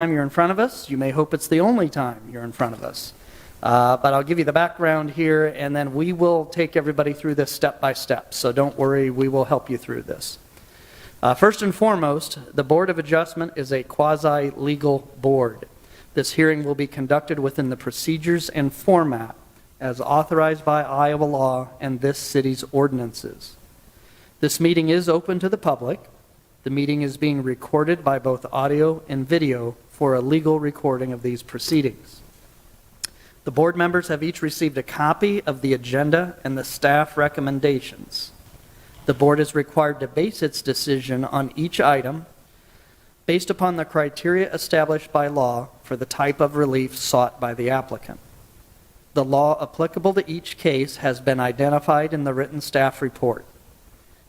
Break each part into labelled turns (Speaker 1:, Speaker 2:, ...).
Speaker 1: time you're in front of us. You may hope it's the only time you're in front of us. But I'll give you the background here, and then we will take everybody through this step by step. So don't worry, we will help you through this. First and foremost, the Board of Adjustment is a quasi-legal board. This hearing will be conducted within the procedures and format as authorized by Iowa law and this city's ordinances. This meeting is open to the public. The meeting is being recorded by both audio and video for a legal recording of these proceedings. The board members have each received a copy of the agenda and the staff recommendations. The board is required to base its decision on each item based upon the criteria established by law for the type of relief sought by the applicant. The law applicable to each case has been identified in the written staff report.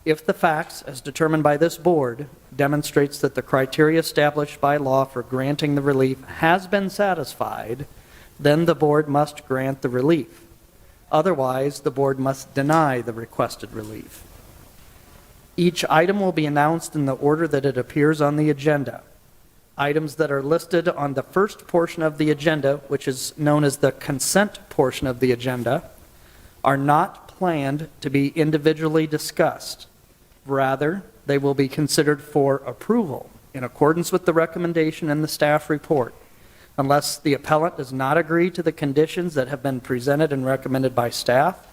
Speaker 1: If the facts, as determined by this board, demonstrates that the criteria established by law for granting the relief has been satisfied, then the board must grant the relief. Otherwise, the board must deny the requested relief. Each item will be announced in the order that it appears on the agenda. Items that are listed on the first portion of the agenda, which is known as the consent portion of the agenda, are not planned to be individually discussed. Rather, they will be considered for approval in accordance with the recommendation in the staff report, unless the appellant does not agree to the conditions that have been presented and recommended by staff,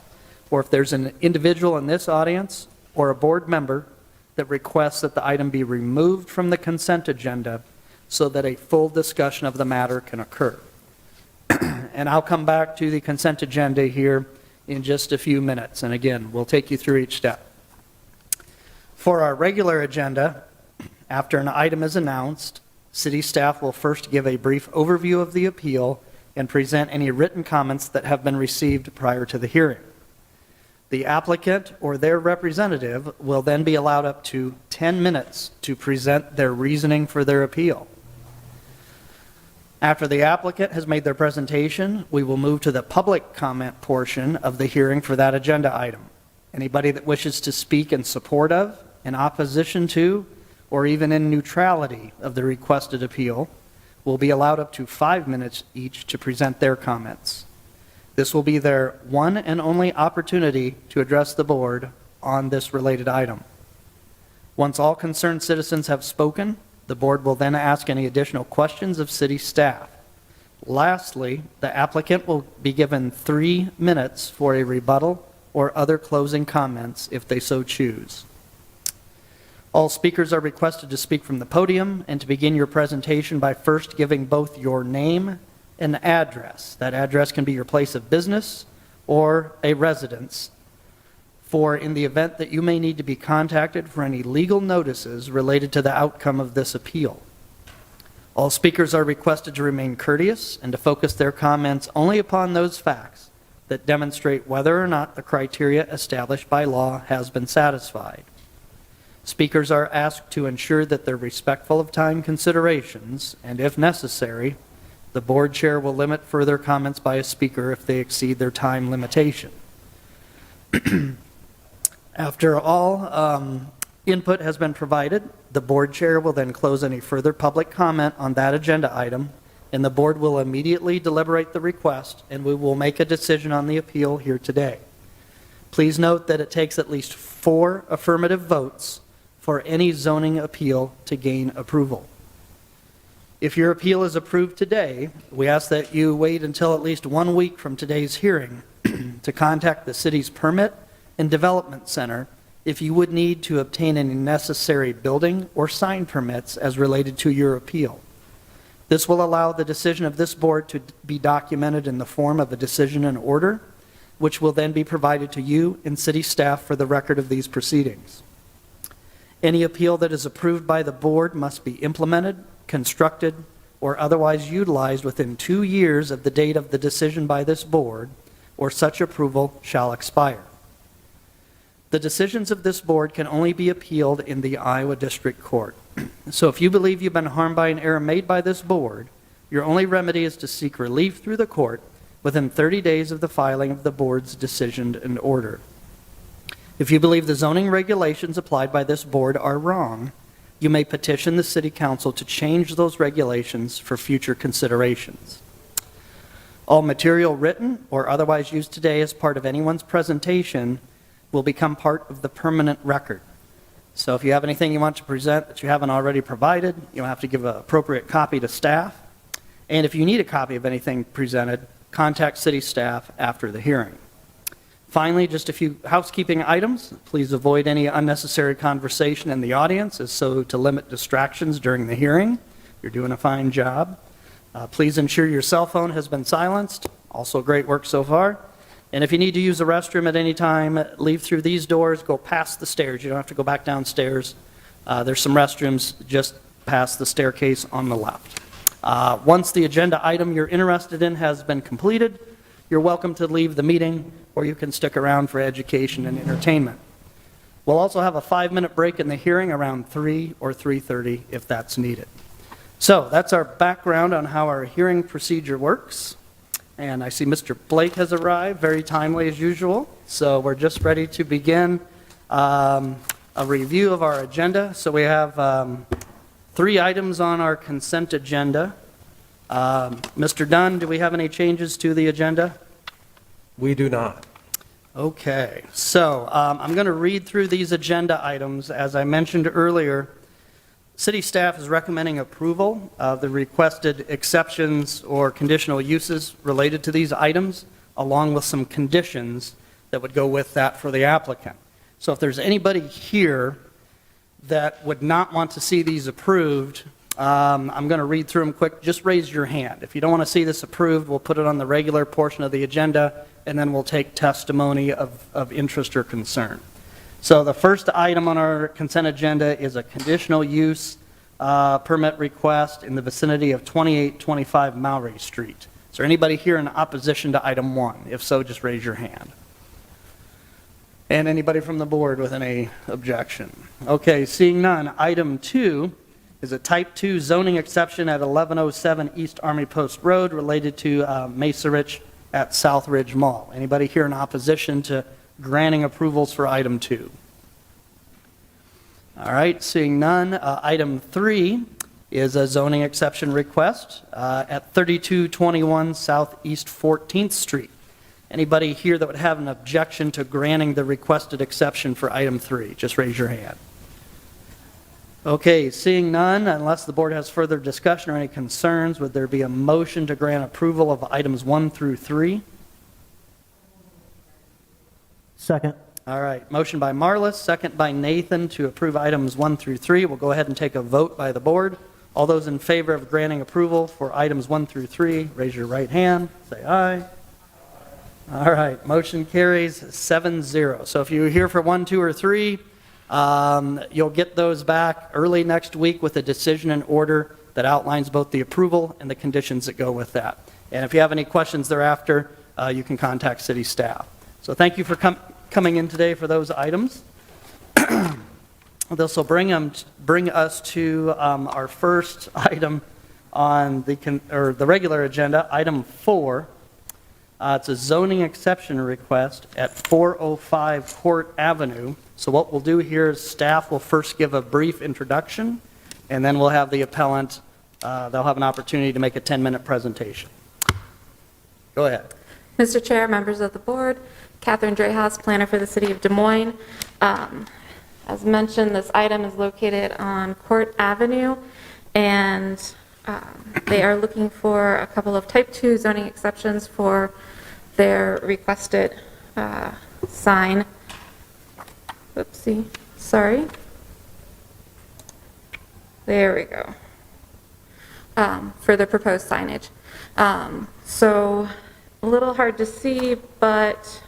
Speaker 1: or if there's an individual in this audience or a board member that requests that the item be removed from the consent agenda so that a full discussion of the matter can occur. And I'll come back to the consent agenda here in just a few minutes. And again, we'll take you through each step. For our regular agenda, after an item is announced, city staff will first give a brief overview of the appeal and present any written comments that have been received prior to the hearing. The applicant or their representative will then be allowed up to 10 minutes to present their reasoning for their appeal. After the applicant has made their presentation, we will move to the public comment portion of the hearing for that agenda item. Anybody that wishes to speak in support of, in opposition to, or even in neutrality of the requested appeal will be allowed up to 5 minutes each to present their comments. This will be their one and only opportunity to address the board on this related item. Once all concerned citizens have spoken, the board will then ask any additional questions of city staff. Lastly, the applicant will be given 3 minutes for a rebuttal or other closing comments if they so choose. All speakers are requested to speak from the podium and to begin your presentation by first giving both your name and address. That address can be your place of business or a residence, for in the event that you may need to be contacted for any legal notices related to the outcome of this appeal. All speakers are requested to remain courteous and to focus their comments only upon those facts that demonstrate whether or not the criteria established by law has been satisfied. Speakers are asked to ensure that they're respectful of time considerations, and if necessary, the board chair will limit further comments by a speaker if they exceed their time limitation. After all input has been provided, the board chair will then close any further public comment on that agenda item, and the board will immediately deliberate the request, and we will make a decision on the appeal here today. Please note that it takes at least 4 affirmative votes for any zoning appeal to gain approval. If your appeal is approved today, we ask that you wait until at least 1 week from today's hearing to contact the city's Permit and Development Center if you would need to obtain any necessary building or sign permits as related to your appeal. This will allow the decision of this board to be documented in the form of a decision and order, which will then be provided to you and city staff for the record of these proceedings. Any appeal that is approved by the board must be implemented, constructed, or otherwise utilized within 2 years of the date of the decision by this board, or such approval shall expire. The decisions of this board can only be appealed in the Iowa District Court. So if you believe you've been harmed by an error made by this board, your only remedy is to seek relief through the court within 30 days of the filing of the board's decision and order. If you believe the zoning regulations applied by this board are wrong, you may petition the City Council to change those regulations for future considerations. All material written or otherwise used today as part of anyone's presentation will become part of the permanent record. So if you have anything you want to present that you haven't already provided, you'll have to give an appropriate copy to staff. And if you need a copy of anything presented, contact city staff after the hearing. Finally, just a few housekeeping items. Please avoid any unnecessary conversation in the audience, as so to limit distractions during the hearing. You're doing a fine job. Please ensure your cell phone has been silenced. Also great work so far. And if you need to use the restroom at any time, leave through these doors, go past the stairs. You don't have to go back downstairs. There's some restrooms just past the staircase on the left. Once the agenda item you're interested in has been completed, you're welcome to leave the meeting, or you can stick around for education and entertainment. We'll also have a 5-minute break in the hearing around 3 or 3:30 if that's needed. So that's our background on how our hearing procedure works. And I see Mr. Blake has arrived, very timely as usual. So we're just ready to begin a review of our agenda. So we have 3 items on our consent agenda. Mr. Dunn, do we have any changes to the agenda?
Speaker 2: We do not.
Speaker 1: Okay, so I'm going to read through these agenda items. As I mentioned earlier, city staff is recommending approval of the requested exceptions or conditional uses related to these items, along with some conditions that would go with that for the applicant. So if there's anybody here that would not want to see these approved, I'm going to read through them quick. Just raise your hand. If you don't want to see this approved, we'll put it on the regular portion of the agenda, and then we'll take testimony of interest or concern. So the first item on our consent agenda is a conditional use permit request in the vicinity of 2825 Mowry Street. Is there anybody here in opposition to item 1? If so, just raise your hand. And anybody from the board with any objection? Okay, seeing none. Item 2 is a type 2 zoning exception at 1107 East Army Post Road related to Macerich at South Ridge Mall. Anybody here in opposition to granting approvals for item 2? All right, seeing none. Item 3 is a zoning exception request at 3221 Southeast 14th Street. Anybody here that would have an objection to granting the requested exception for item 3? Just raise your hand. Okay, seeing none, unless the board has further discussion or any concerns, would there be a motion to grant approval of items 1 through 3?
Speaker 3: Second.
Speaker 1: All right, motion by Marlis, second by Nathan to approve items 1 through 3. We'll go ahead and take a vote by the board. All those in favor of granting approval for items 1 through 3, raise your right hand, say aye. All right, motion carries 7-0. So if you're here for 1, 2, or 3, you'll get those back early next week with a decision in order that outlines both the approval and the conditions that go with that. And if you have any questions thereafter, you can contact city staff. So thank you for coming in today for those items. This will bring us to our first item on the regular agenda, item 4. It's a zoning exception request at 405 Court Avenue. So what we'll do here is staff will first give a brief introduction, and then we'll have the appellant, they'll have an opportunity to make a 10-minute presentation. Go ahead.
Speaker 4: Mr. Chair, members of the board, Catherine Dreyhaus, planner for the city of Des Moines. As mentioned, this item is located on Court Avenue, and they are looking for a couple of type 2 zoning exceptions for their requested sign. Oopsie, sorry. There we go. For the proposed signage. So a little hard to see, but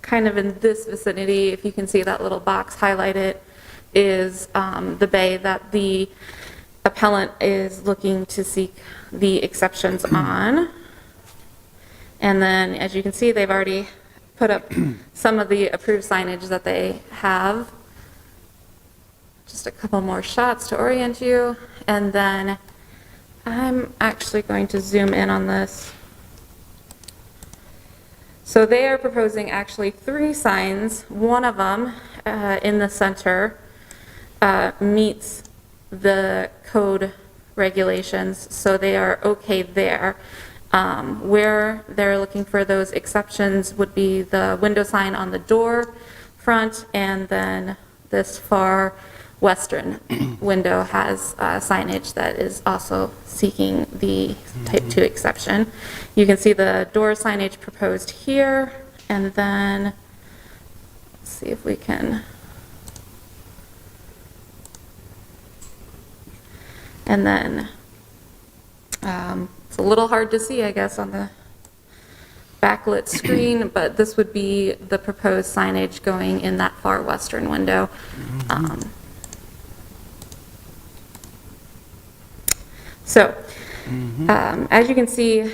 Speaker 4: kind of in this vicinity, if you can see that little box highlighted, is the bay that the appellant is looking to seek the exceptions on. And then, as you can see, they've already put up some of the approved signage that they have. Just a couple more shots to orient you. And then I'm actually going to zoom in on this. So they are proposing actually 3 signs. One of them in the center meets the code regulations, so they are okay there. Where they're looking for those exceptions would be the window sign on the door front, and then this far western window has signage that is also seeking the type 2 exception. You can see the door signage proposed here, and then let's see if we can. And then it's a little hard to see, I guess, on the backlit screen, but this would be the proposed signage going in that far western window. As you can see,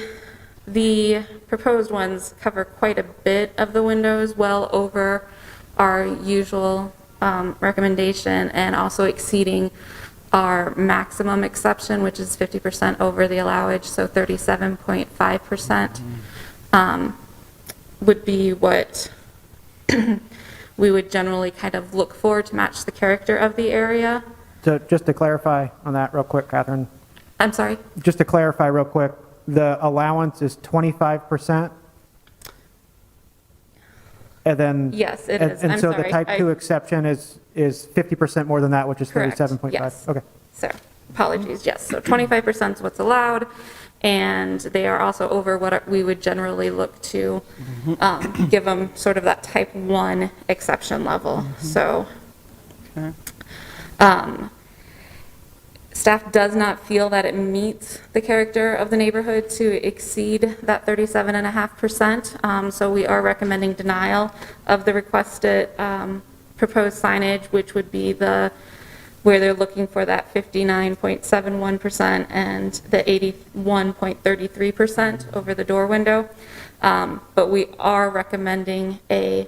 Speaker 4: the proposed ones cover quite a bit of the windows, well over our usual recommendation, and also exceeding our maximum exception, which is 50% over the allowage, so 37.5% would be what we would generally kind of look for to match the character of the area.
Speaker 3: So just to clarify on that real quick, Catherine,
Speaker 4: I'm sorry?
Speaker 3: just to clarify real quick, the allowance is 25%? And then...
Speaker 4: Yes, it is.
Speaker 3: And
Speaker 4: I'm
Speaker 3: so the
Speaker 4: sorry.
Speaker 3: type 2 exception is 50% more than that, which is
Speaker 4: Correct.
Speaker 3: 37.5?
Speaker 4: Yes.
Speaker 3: Okay.
Speaker 4: So, apologies, yes. So 25% is what's allowed, and they are also over what we would generally look to give them sort of that type 1 exception level. So, staff does not feel that it meets the character of the neighborhood to exceed that 37.5%. So we are recommending denial of the requested proposed signage, which would be where they're looking for that 59.71% and the 81.33% over the door window. But we are recommending an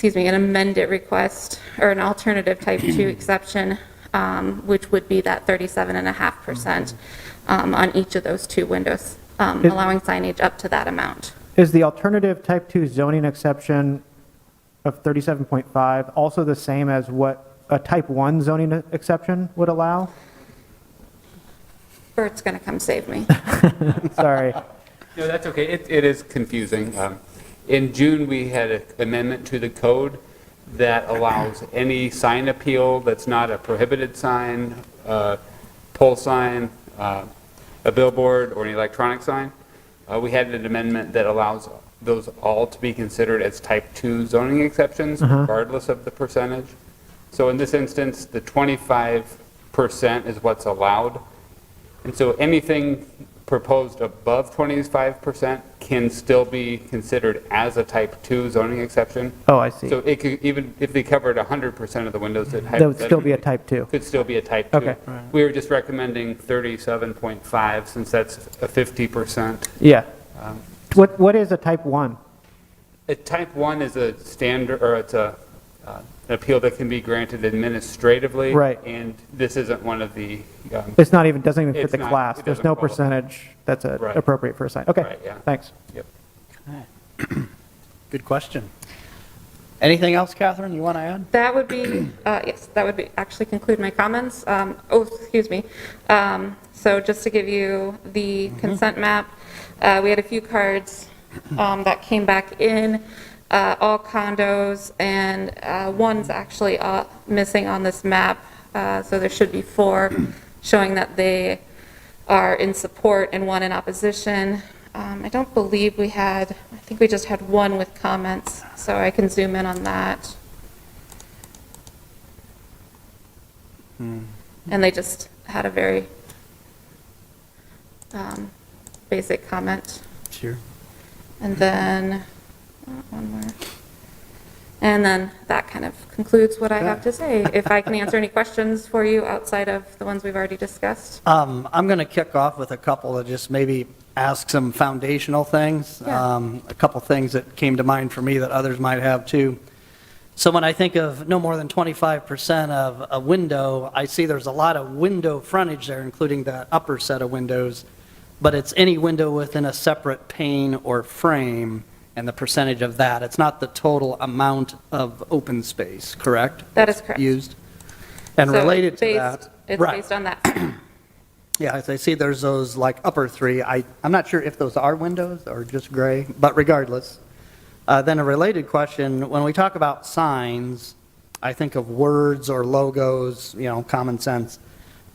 Speaker 4: amended request or an alternative type 2 exception, which would be that 37.5% on each of those 2 windows, allowing signage up to that amount.
Speaker 3: Is the alternative type 2 zoning exception of 37.5 also the same as what a type 1 zoning exception would allow?
Speaker 4: Bert's going to come save me.
Speaker 3: Sorry.
Speaker 5: No, that's okay. It is confusing. In June, we had an amendment to the code that allows any sign appeal that's not a prohibited sign, pole sign, a billboard, or an electronic sign. We had an amendment that allows those all to be considered as type 2 zoning exceptions, regardless of the percentage. So in this instance, the 25% is what's allowed. And so anything proposed above 25% can still be considered as a type 2 zoning exception.
Speaker 3: Oh, I see.
Speaker 5: So it could, even if they covered 100% of the windows, that
Speaker 3: That would still be a type 2.
Speaker 5: could still be a type 2.
Speaker 3: Okay.
Speaker 5: We were just recommending 37.5 since that's a 50%.
Speaker 3: Yeah. What is a type 1?
Speaker 5: A type 1 is a standard, or it's an appeal that can be granted administratively.
Speaker 3: Right.
Speaker 5: And this isn't one of the,
Speaker 3: It's not even, doesn't even fit
Speaker 5: It's
Speaker 3: the
Speaker 5: not-
Speaker 3: class.
Speaker 5: it
Speaker 3: There's
Speaker 5: doesn't
Speaker 3: no
Speaker 5: qualify.
Speaker 3: percentage that's
Speaker 5: Right.
Speaker 3: appropriate for a sign. Okay,
Speaker 5: Right, yeah.
Speaker 3: thanks.
Speaker 5: yep.
Speaker 1: Good question. Anything else, Catherine, you want to add?
Speaker 4: That would be, yes, that would be, actually conclude my comments. Excuse me. So just to give you the consent map, we had a few cards that came back in, all condos, and one's actually missing on this map, so there should be 4 showing that they are in support and 1 in opposition. I don't believe we had, I think we just had 1 with comments, so I can zoom in on that. And they just had a very basic comment.
Speaker 1: Sure.
Speaker 4: And then, one more. And then that kind of concludes what I have to say. If I can answer any questions for you outside of the ones we've already discussed.
Speaker 1: I'm going to kick off with a couple of just maybe ask some foundational things.
Speaker 4: Yeah.
Speaker 1: A couple things that came to mind for me that others might have too. So when I think of no more than 25% of a window, I see there's a lot of window frontage there, including the upper set of windows, but it's any window within a separate pane or frame. and the percentage of that. It's not the total amount of open space, correct?
Speaker 4: That is correct.
Speaker 1: Used. And
Speaker 4: So
Speaker 1: related to
Speaker 4: based-
Speaker 1: that.
Speaker 4: It's
Speaker 1: right.
Speaker 4: based on that.
Speaker 1: Yeah, as I see, there's those like upper three. I'm not sure if those are windows or just gray, but regardless. Then a related question, when we talk about signs, I think of words or logos, common sense.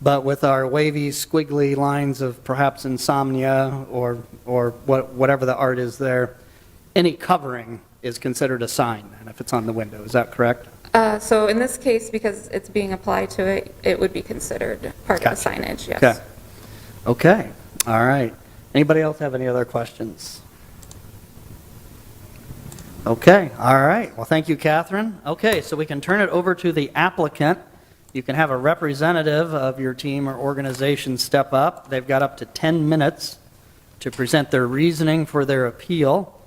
Speaker 1: But with our wavy, squiggly lines of perhaps insomnia or whatever the art is there, any covering is considered a sign, and if it's on the window, is that correct?
Speaker 4: So in this case, because it's being applied to it, it would be considered part of the
Speaker 1: Gotcha.
Speaker 4: signage, yes.
Speaker 1: Okay. Okay, all right. Anybody else have any other questions? Okay, all right. Well, thank you, Catherine. Okay, so we can turn it over to the applicant. You can have a representative of your team or organization step up. They've got up to 10 minutes to present their reasoning for their appeal.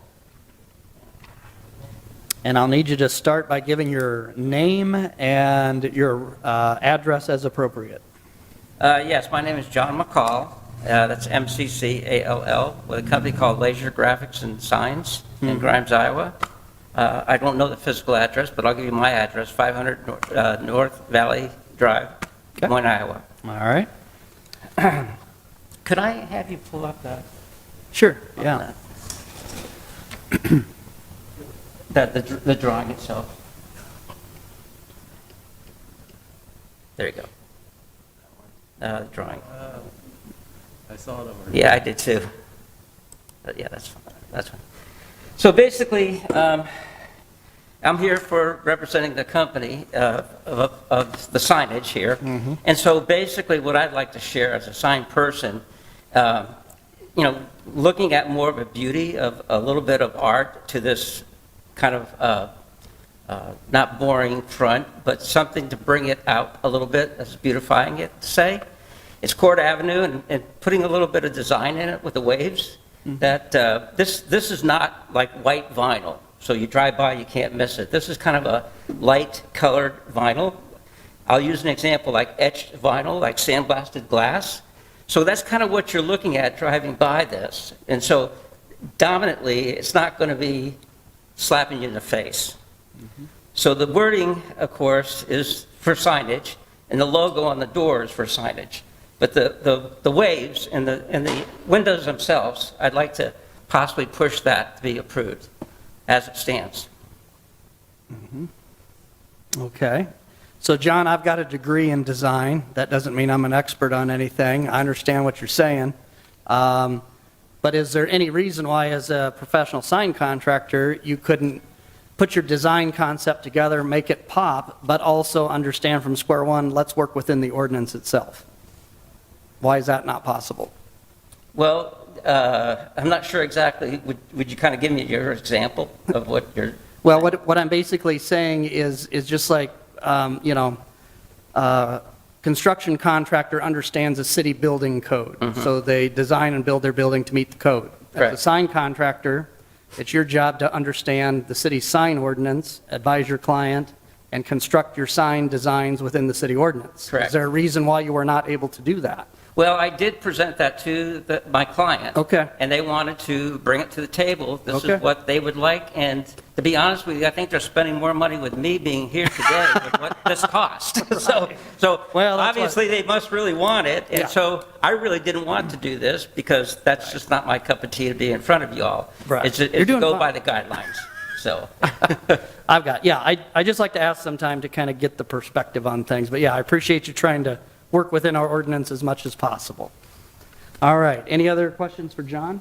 Speaker 1: And I'll need you to start by giving your name and your address as appropriate.
Speaker 6: Yes, my name is John McCall. That's MCCALL, with a company called Laser Graphics and Signs in Grimes, Iowa. I don't know the physical address, but I'll give you my address, 500 North Valley Drive,
Speaker 1: Okay.
Speaker 6: Moines, Iowa.
Speaker 1: All right?
Speaker 6: Could I have you pull up the...
Speaker 1: Sure, yeah.
Speaker 6: The drawing itself? There you go. The drawing.
Speaker 2: I saw it over.
Speaker 6: Yeah, I did too. But yeah, that's fine. That's fine. So basically, I'm here for representing the company of the signage here. And so basically what I'd like to share as a sign person, looking at more of a beauty of a little bit of art to this kind of not boring front, but something to bring it out a little bit, that's beautifying it, to say. It's Court Avenue and putting a little bit of design in it with the waves. That this is not like white vinyl, so you drive by, you can't miss it. This is kind of a light colored vinyl. I'll use an example like etched vinyl, like sandblasted glass. So that's kind of what you're looking at driving by this. And so dominantly, it's not going to be slapping you in the face. So the wording, of course, is for signage, and the logo on the door is for signage. But the waves and the windows themselves, I'd like to possibly push that to be approved as it stands.
Speaker 1: Okay. So, John, I've got a degree in design. That doesn't mean I'm an expert on anything. I understand what you're saying. But is there any reason why, as a professional sign contractor, you couldn't put your design concept together, make it pop, but also understand from square one, let's work within the ordinance itself? Why is that not possible?
Speaker 6: Well, I'm not sure exactly. Would you kind of give me your example of what you're...
Speaker 1: Well, what I'm basically saying is just like, construction contractor understands a city building code. So they design and build their building to meet the code. As a
Speaker 6: Correct.
Speaker 1: sign contractor, it's your job to understand the city's sign ordinance, advise your client, and construct your sign designs within the city ordinance.
Speaker 6: Correct.
Speaker 1: Is there a reason why you were not able to do that?
Speaker 6: Well, I did present that to my client.
Speaker 1: Okay.
Speaker 6: And they wanted to bring it to the table. This
Speaker 1: Okay.
Speaker 6: is what they would like. And to be honest with you, I think they're spending more money with me being here today than what this cost. So
Speaker 1: Well, that's
Speaker 6: obviously they must really want it. And
Speaker 1: Yeah.
Speaker 6: so I really didn't want to do this because that's just not my cup of tea to be in front of you all.
Speaker 1: Right.
Speaker 6: It's
Speaker 1: You're
Speaker 6: to
Speaker 1: doing
Speaker 6: go
Speaker 1: fine.
Speaker 6: by the guidelines. So,
Speaker 1: I just like to ask sometime to kind of get the perspective on things. But yeah, I appreciate you trying to work within our ordinance as much as possible. All right, any other questions for John?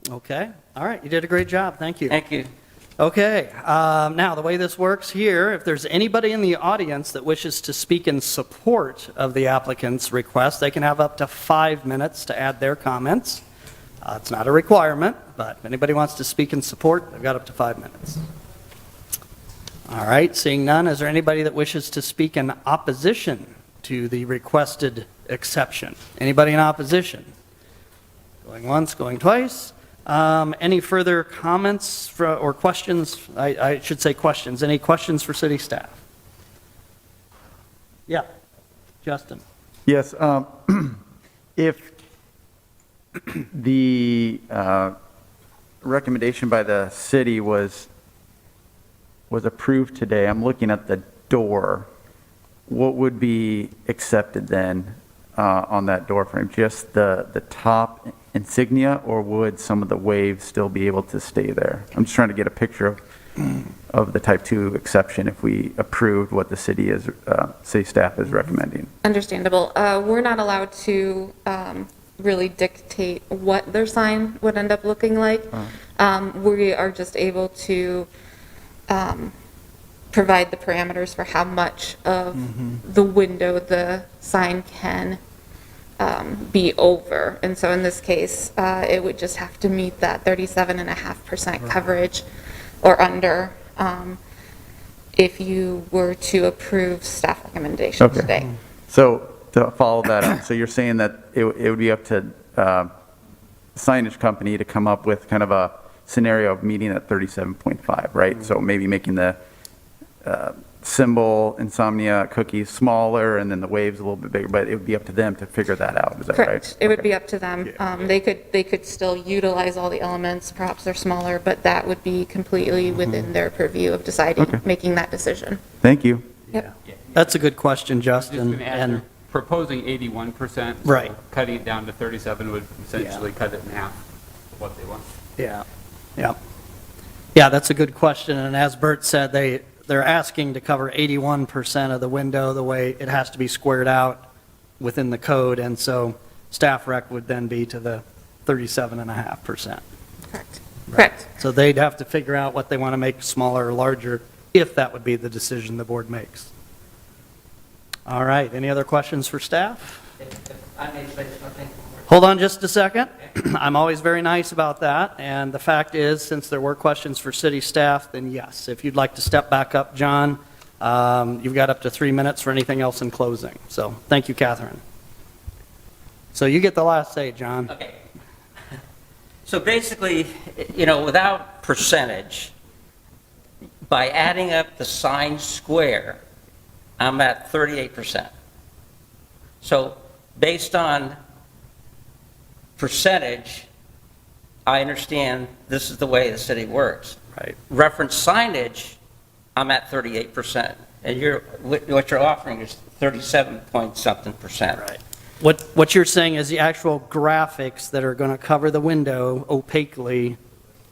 Speaker 1: Okay, all right, you did a great job, thank you.
Speaker 6: thank you.
Speaker 1: Okay, now the way this works here, if there's anybody in the audience that wishes to speak in support of the applicant's request, they can have up to 5 minutes to add their comments. It's not a requirement, but if anybody wants to speak in support, they've got up to 5 minutes. All right, seeing none, is there anybody that wishes to speak in opposition to the requested exception? Anybody in opposition? Going once, going twice. Any further comments or questions? I should say questions. Any questions for city staff? Yeah, Justin.
Speaker 7: Yes, if The recommendation by the city was approved today. I'm looking at the door. What would be accepted then on that door frame? Just the top insignia, or would some of the waves still be able to stay there? I'm just trying to get a picture of the type 2 exception if we approved what the city staff is recommending.
Speaker 4: Understandable. We're not allowed to really dictate what their sign would end up looking like. We are just able to provide the parameters for how much of the window the sign can be over. And so in this case, it would just have to meet that 37.5% coverage or under if you were to approve staff recommendations
Speaker 7: Okay.
Speaker 4: today.
Speaker 7: So to follow that up, so you're saying that it would be up to signage company to come up with kind of a scenario of meeting at 37.5, right? So maybe making the symbol, insomnia, cookies smaller, and then the waves a little bit bigger, but it would be up to them to figure that out, is that right?
Speaker 4: Correct. It would
Speaker 7: Okay.
Speaker 4: be up to them. They could still utilize all the elements, perhaps they're smaller, but that would be completely within their purview of deciding,
Speaker 7: Okay.
Speaker 4: making that decision.
Speaker 7: Thank you.
Speaker 4: Yep.
Speaker 1: That's a good question,
Speaker 5: Just
Speaker 1: Justin.
Speaker 5: going to add,
Speaker 1: And
Speaker 5: they're proposing 81%. so
Speaker 1: Right.
Speaker 5: Cutting it down to 37 would essentially cut it in half of what they want.
Speaker 1: yeah, yeah. Yeah, that's a good question. And as Bert said, they're asking to cover 81% of the window the way it has to be squared out within the code. And so staff rec would then be to the 37.5%.
Speaker 4: Correct. Correct.
Speaker 1: So they'd have to figure out what they want to make smaller or larger, if that would be the decision the board makes. All right, any other questions for staff?
Speaker 6: If I may say something.
Speaker 1: Hold on just a second. I'm always very nice about that, and the fact is, since there were questions for city staff, then yes. If you'd like to step back up, John, you've got up to 3 minutes for anything else in closing. So, thank you, Catherine. So you get the last say, John.
Speaker 6: Okay. So basically, without percentage, by adding up the sign square, I'm at 38%. So based on percentage, I understand this is the way the city works.
Speaker 1: Right.
Speaker 6: Reference signage, I'm at 38%, and what you're offering is 37 point something percent.
Speaker 1: Right. What you're saying is the actual graphics that are going to cover the window opaquely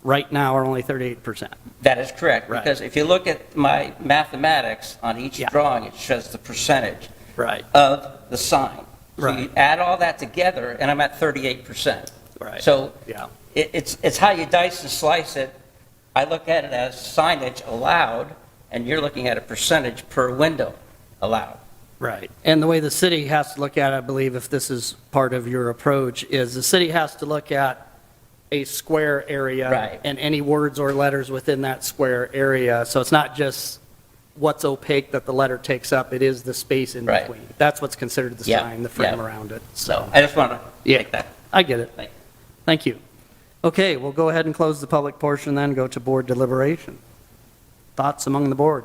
Speaker 1: right now are only 38%.
Speaker 6: That is correct,
Speaker 1: Right.
Speaker 6: because if you look at my mathematics on each
Speaker 1: Yeah.
Speaker 6: drawing, it shows the percentage
Speaker 1: Right.
Speaker 6: of the sign. So
Speaker 1: Right.
Speaker 6: you add all that together, and I'm at 38%.
Speaker 1: Right.
Speaker 6: So
Speaker 1: Yeah.
Speaker 6: it's how you dice and slice it. I look at it as signage allowed, and you're looking at a percentage per window allowed.
Speaker 1: Right. And the way the city has to look at it, I believe, if this is part of your approach, is the city has to look at a square area.
Speaker 6: Right.
Speaker 1: And any words or letters within that square area. So it's not just what's opaque that the letter takes up, it is the space in
Speaker 6: Right.
Speaker 1: between. That's what's considered the
Speaker 6: Yeah,
Speaker 1: sign, the frame
Speaker 6: yeah.
Speaker 1: around it.
Speaker 6: So I just want to
Speaker 1: Yeah.
Speaker 6: make that.
Speaker 1: I get it.
Speaker 6: Thank you.
Speaker 1: Thank you. Okay, we'll go ahead and close the public portion, then go to board deliberation. Thoughts among the board?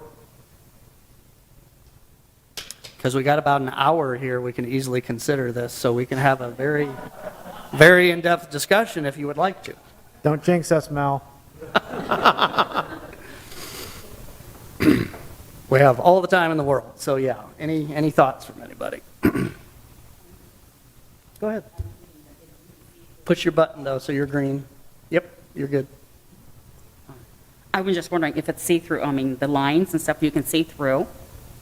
Speaker 1: Because we got about an hour here, we can easily consider this, so we can have a very, very in-depth discussion if you would like to.
Speaker 3: Don't jinx us, Mel.
Speaker 1: We have all the time in the world, so yeah, any thoughts from anybody? Go ahead. Push your button though, so you're green. Yep, you're good.
Speaker 8: I was just wondering if it's see-through, I mean, the lines and stuff you can see through,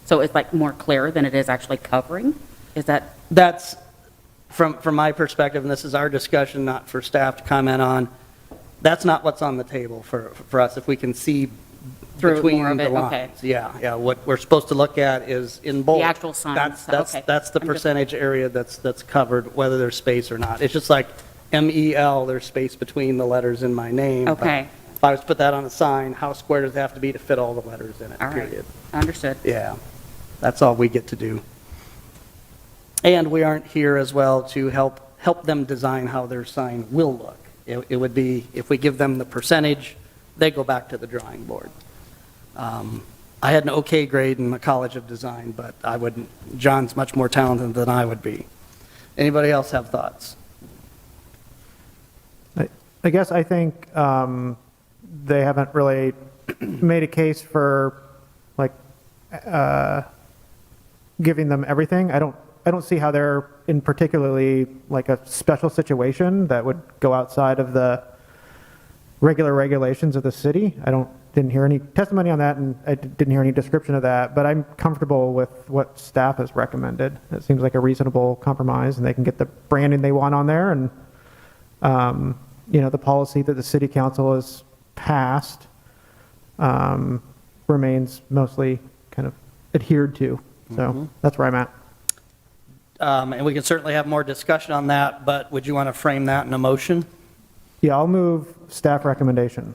Speaker 8: so it's like more clear than it is actually covering? Is that,
Speaker 1: That's, from my perspective, and this is our discussion, not for staff to comment on, that's not what's on the table for us, if we can see
Speaker 8: Through
Speaker 1: between
Speaker 8: more of
Speaker 1: the
Speaker 8: it, okay.
Speaker 1: lines. Yeah, what we're supposed to look at is in bold.
Speaker 8: The actual sign
Speaker 1: That's,
Speaker 8: stuff,
Speaker 1: that's,
Speaker 8: okay.
Speaker 1: that's the
Speaker 8: I'm just-
Speaker 1: percentage area that's covered, whether there's space or not. It's just like MEL, there's space between the letters in my name. but
Speaker 8: Okay.
Speaker 1: If I was to put that on a sign, how square does it have to be to fit all the letters in it,
Speaker 8: all right,
Speaker 1: period?
Speaker 8: understood.
Speaker 1: Yeah, that's all we get to do. And we aren't here as well to help them design how their sign will look. It would be, if we give them the percentage, they go back to the drawing board. I had an okay grade in the College of Design, but I wouldn't, John's much more talented than I would be. Anybody else have thoughts?
Speaker 3: I guess I think they haven't really made a case for like giving them everything. I don't see how they're in particularly like a special situation that would go outside of the regular regulations of the city. Didn't hear any testimony on that, and I didn't hear any description of that, but I'm comfortable with what staff has recommended. It seems like a reasonable compromise, and they can get the branding they want on there, and the policy that the city council has passed remains mostly kind of adhered to. So that's where I'm at.
Speaker 1: And we can certainly have more discussion on that, but would you want to frame that in a motion?
Speaker 3: Yeah, I'll move staff recommendation.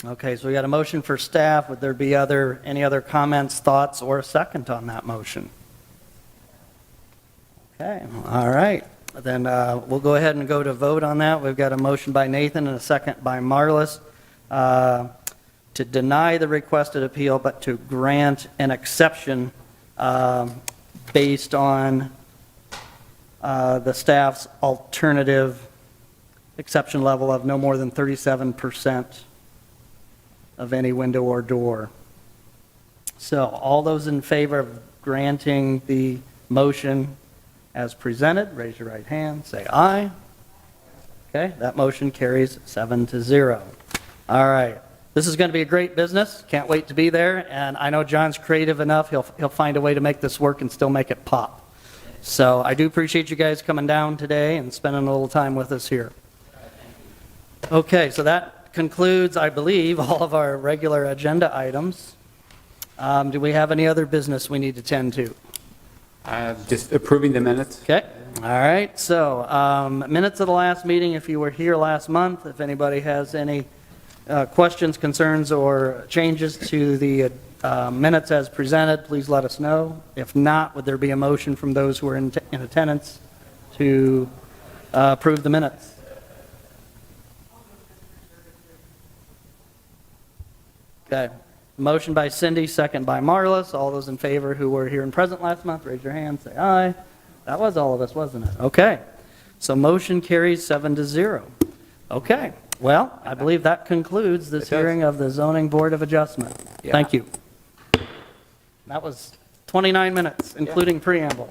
Speaker 1: Okay, so we got a motion for staff. Would there be any other comments, thoughts, or a second on that motion? Okay, all right. Then we'll go ahead and go to vote on that. We've got a motion by Nathan and a second by Marlis to deny the requested appeal, but to grant an exception based on the staff's alternative exception level of no more than 37% of any window or door. So all those in favor of granting the motion as presented, raise your right hand, say aye. Okay, that motion carries 7-0. All right, this is going to be a great business. Can't wait to be there, and I know John's creative enough. He'll find a way to make this work and still make it pop. So I do appreciate you guys coming down today and spending a little time with us here. Okay, so that concludes, I believe, all of our regular agenda items. Do we have any other business we need to tend to?
Speaker 5: Just approving the minutes.
Speaker 1: Okay, all right, so minutes of the last meeting, if you were here last month, if anybody has any questions, concerns, or changes to the minutes as presented, please let us know. If not, would there be a motion from those who are in attendance to approve the minutes? Okay, motion by Cindy, second by Marlis. All those in favor who were here and present last month, raise your hand, say aye. That was all of us, wasn't it? Okay, so motion carries 7-0. Okay, well, I believe that concludes this hearing of the Zoning Board of Adjustment.
Speaker 5: Yeah.
Speaker 1: Thank you. That was 29 minutes, including preamble.